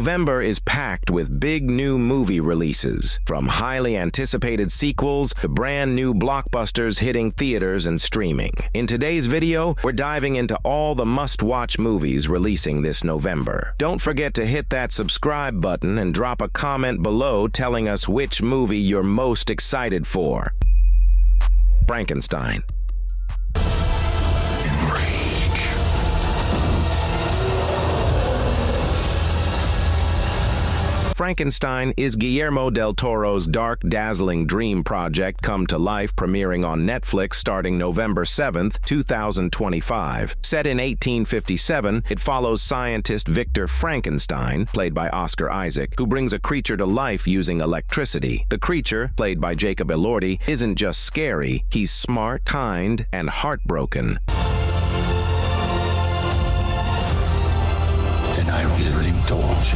November is packed with big new movie releases, from highly anticipated sequels to brand new blockbusters hitting theaters and streaming. In today's video, we're diving into all the must-watch movies releasing this November. Don't forget to hit that subscribe button and drop a comment below telling us which movie you're most excited for. Frankenstein. Frankenstein is Guillermo del Toro's dark, dazzling dream project come to life, premiering on Netflix starting November 7th, 2025. Set in 1857, it follows scientist Victor Frankenstein, played by Oscar Isaac, who brings a creature to life using electricity. The creature, played by Jacob Elordi, isn't just scary, he's smart, kind, and heartbroken. Then I will indulge.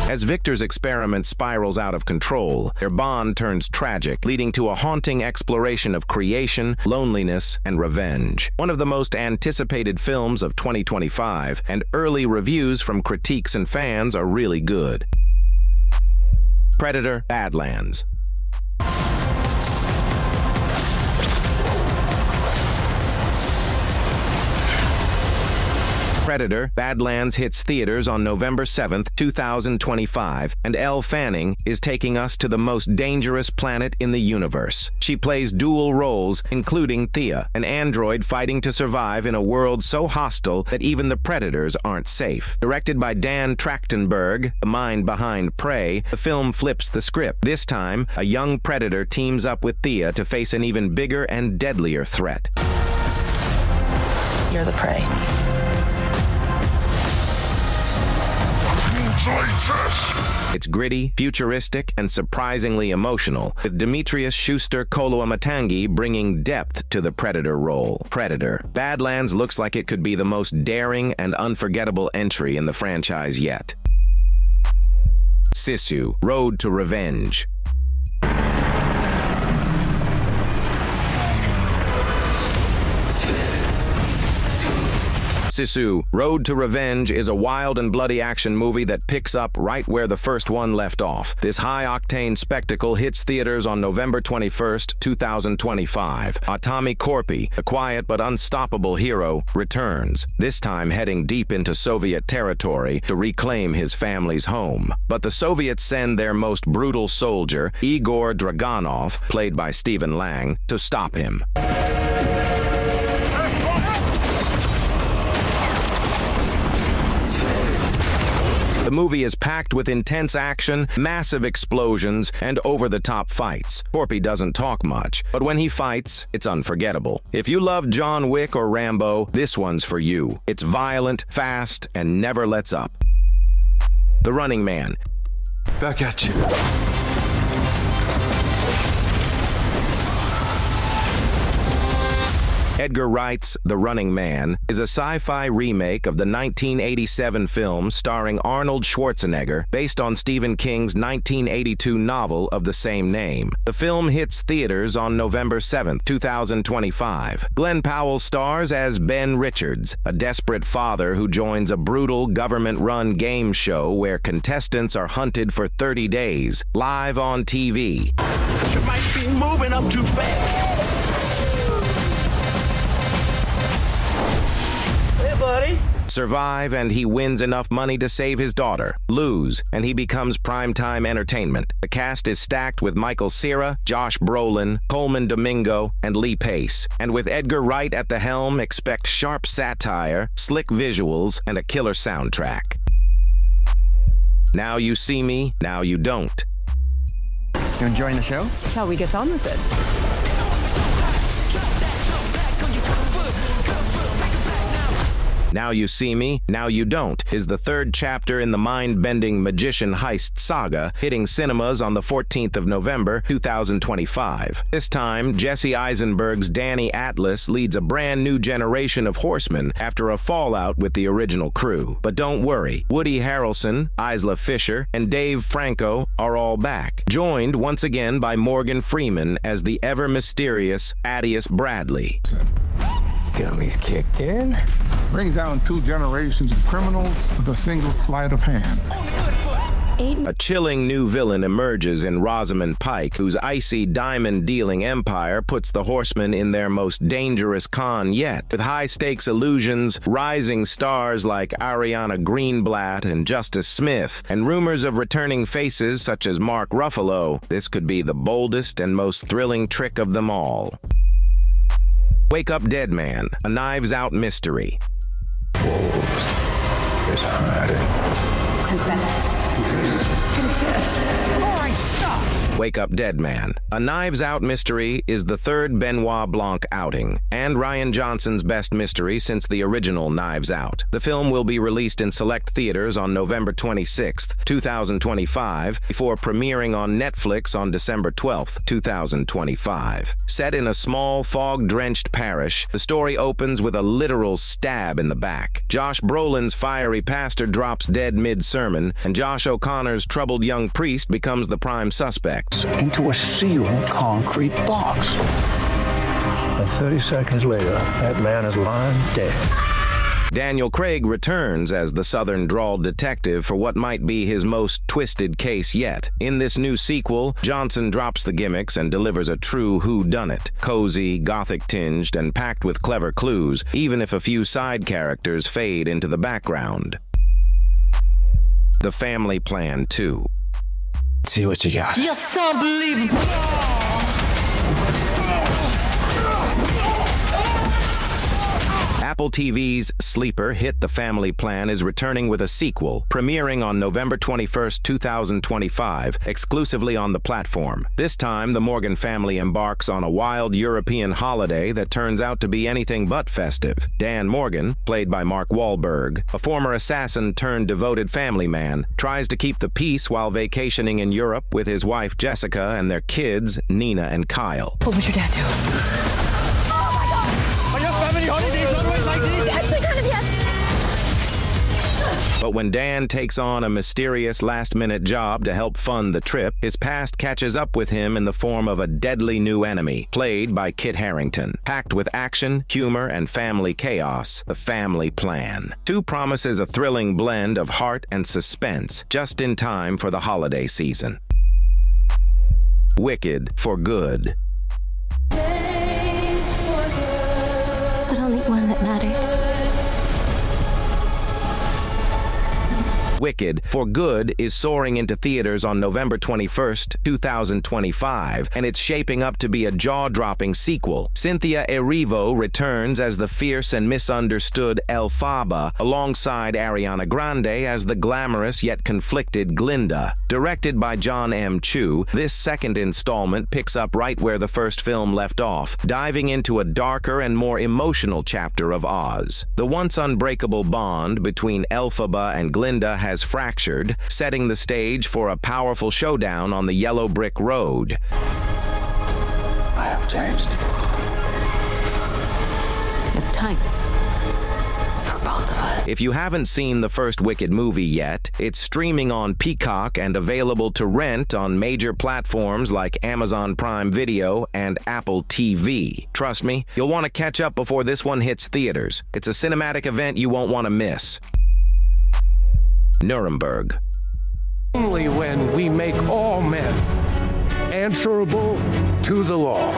As Victor's experiment spirals out of control, their bond turns tragic, leading to a haunting exploration of creation, loneliness, and revenge. One of the most anticipated films of 2025, and early reviews from critiques and fans are really good. Predator: Badlands. Predator: Badlands hits theaters on November 7th, 2025, and Elle Fanning is taking us to the most dangerous planet in the universe. She plays dual roles, including Thea, an android fighting to survive in a world so hostile that even the predators aren't safe. Directed by Dan Trachtenberg, the mind behind Prey, the film flips the script. This time, a young predator teams up with Thea to face an even bigger and deadlier threat. You're the prey. It's gritty, futuristic, and surprisingly emotional, with Demetrius Schuster-Koloamatangi bringing depth to the Predator role. Predator: Badlands looks like it could be the most daring and unforgettable entry in the franchise yet. Sisu: Road to Revenge. Sisu: Road to Revenge is a wild and bloody action movie that picks up right where the first one left off. This high-octane spectacle hits theaters on November 21st, 2025. Atami Korpi, the quiet but unstoppable hero, returns, this time heading deep into Soviet territory to reclaim his family's home. But the Soviets send their most brutal soldier, Igor Dragunov, played by Stephen Lang, to stop him. The movie is packed with intense action, massive explosions, and over-the-top fights. Korpi doesn't talk much, but when he fights, it's unforgettable. If you love John Wick or Rambo, this one's for you. It's violent, fast, and never lets up. The Running Man. Back at you. Edgar Wright's The Running Man is a sci-fi remake of the 1987 film starring Arnold Schwarzenegger, based on Stephen King's 1982 novel of the same name. The film hits theaters on November 7th, 2025. Glenn Powell stars as Ben Richards, a desperate father who joins a brutal government-run game show where contestants are hunted for 30 days, live on TV. You might be moving up too fast. Buddy. Survive, and he wins enough money to save his daughter. Lose, and he becomes primetime entertainment. The cast is stacked with Michael Cera, Josh Brolin, Coleman Domingo, and Lee Pace. And with Edgar Wright at the helm, expect sharp satire, slick visuals, and a killer soundtrack. Now you see me, now you don't. You enjoying the show? Shall we get on with it? Now You See Me, Now You Don't is the third chapter in the mind-bending magician heist saga, hitting cinemas on the 14th of November, 2025. This time, Jesse Eisenberg's Danny Atlas leads a brand new generation of horsemen after a fallout with the original crew. But don't worry, Woody Harrelson, Isla Fisher, and Dave Franco are all back, joined once again by Morgan Freeman as the ever-mysterious Adius Bradley. Gummy's kicked in. Bring down 2 generations of criminals with a single sleight of hand. A chilling new villain emerges in Rosamund Pike, whose icy diamond-dealing empire puts the Horsemen in their most dangerous con yet. With high-stakes illusions, rising stars like Ariana Greenblatt and Justice Smith, and rumors of returning faces such as Mark Ruffalo, this could be the boldest and most thrilling trick of them all. Wake Up Dead Man, a Knives Out mystery. Wolves is hiding. Confess. All right, stop. Wake Up Dead Man, a Knives Out mystery, is the third Benoit Blanc outing, and Rian Johnson's best mystery since the original Knives Out. The film will be released in select theaters on November 26, 2025, before premiering on Netflix on December 12, 2025. Set in a small, fog-drenched parish, the story opens with a literal stab in the back. Josh Brolin's fiery pastor drops dead mid-sermon, and Josh O'Connor's troubled young priest becomes the prime suspect. Into a sealed concrete box. And 30 seconds later, that man is lying dead. Daniel Craig returns as the southern-drawled detective for what might be his most twisted case yet. In this new sequel, Johnson drops the gimmicks and delivers a true whodunit, cozy, gothic-tinged, and packed with clever clues, even if a few side characters fade into the background. The Family Plan 2. See what you got. You're so unbelievable. Apple TV's sleeper hit The Family Plan is returning with a sequel, premiering on November 21, 2025, exclusively on the platform. This time, the Morgan family embarks on a wild European holiday that turns out to be anything but festive. Dan Morgan, played by Mark Wahlberg, a former assassin turned devoted family man, tries to keep the peace while vacationing in Europe with his wife Jessica and their kids, Nina and Kyle. What would your dad do? Actually, kind of, yes. But when Dan takes on a mysterious last-minute job to help fund the trip, his past catches up with him in the form of a deadly new enemy, played by Kit Harington. Packed with action, humor, and family chaos, The Family Plan 2 promises a thrilling blend of heart and suspense, just in time for the holiday season. Wicked for Good. But only one that mattered. Wicked for Good is soaring into theaters on November 21st, 2025, and it's shaping up to be a jaw-dropping sequel. Cynthia Erivo returns as the fierce and misunderstood Elphaba, alongside Ariana Grande as the glamorous yet conflicted Glinda. Directed by John M. Chu, this second installment picks up right where the first film left off, diving into a darker and more emotional chapter of Oz. The once unbreakable bond between Elphaba and Glinda has fractured, setting the stage for a powerful showdown on the yellow brick road. I have changed. It's time. For both of us. If you haven't seen the first Wicked movie yet, it's streaming on Peacock and available to rent on major platforms like Amazon Prime Video and Apple TV. Trust me, you'll want to catch up before this one hits theaters. It's a cinematic event you won't want to miss. Nuremberg. Only when we make all men answerable to the law.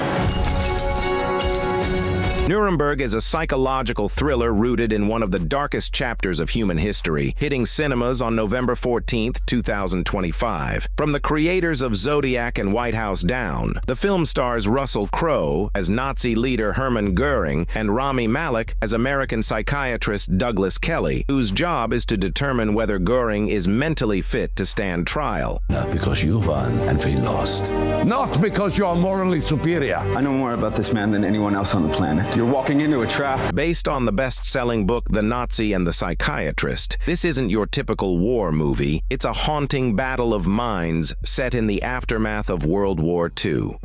Nuremberg is a psychological thriller rooted in one of the darkest chapters of human history, hitting cinemas on November 14, 2025. From the creators of Zodiac and White House Down, the film stars Russell Crowe as Nazi leader Hermann Goering and Rami Malek as American psychiatrist Douglas Kelly, whose job is to determine whether Goering is mentally fit to stand trial. Not because you won and we lost. Not because you're morally superior. I know more about this man than anyone else on the planet. You're walking into a trap. Based on the best-selling book The Nazi and the Psychiatrist, this isn't your typical war movie. It's a haunting battle of minds set in the aftermath of World War II.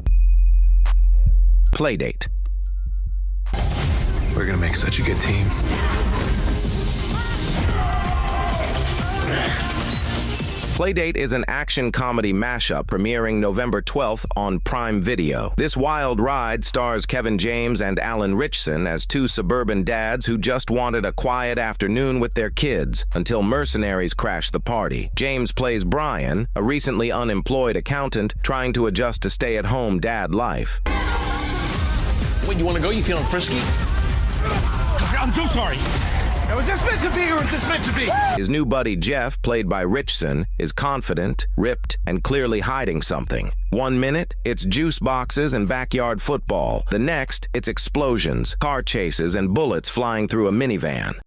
Playdate. We're gonna make such a good team. Playdate is an action-comedy mashup premiering November 12th on Prime Video. This wild ride stars Kevin James and Alan Ritchson as two suburban dads who just wanted a quiet afternoon with their kids until mercenaries crash the party. James plays Brian, a recently unemployed accountant trying to adjust to stay-at-home dad life. Wait, you want to go? You feeling frisky? I'm so sorry. Now, is this meant to be or is this meant to be? His new buddy Jeff, played by Ritchson, is confident, ripped, and clearly hiding something. 1 minute, it's juice boxes and backyard football. The next, it's explosions, car chases, and bullets flying through a minivan.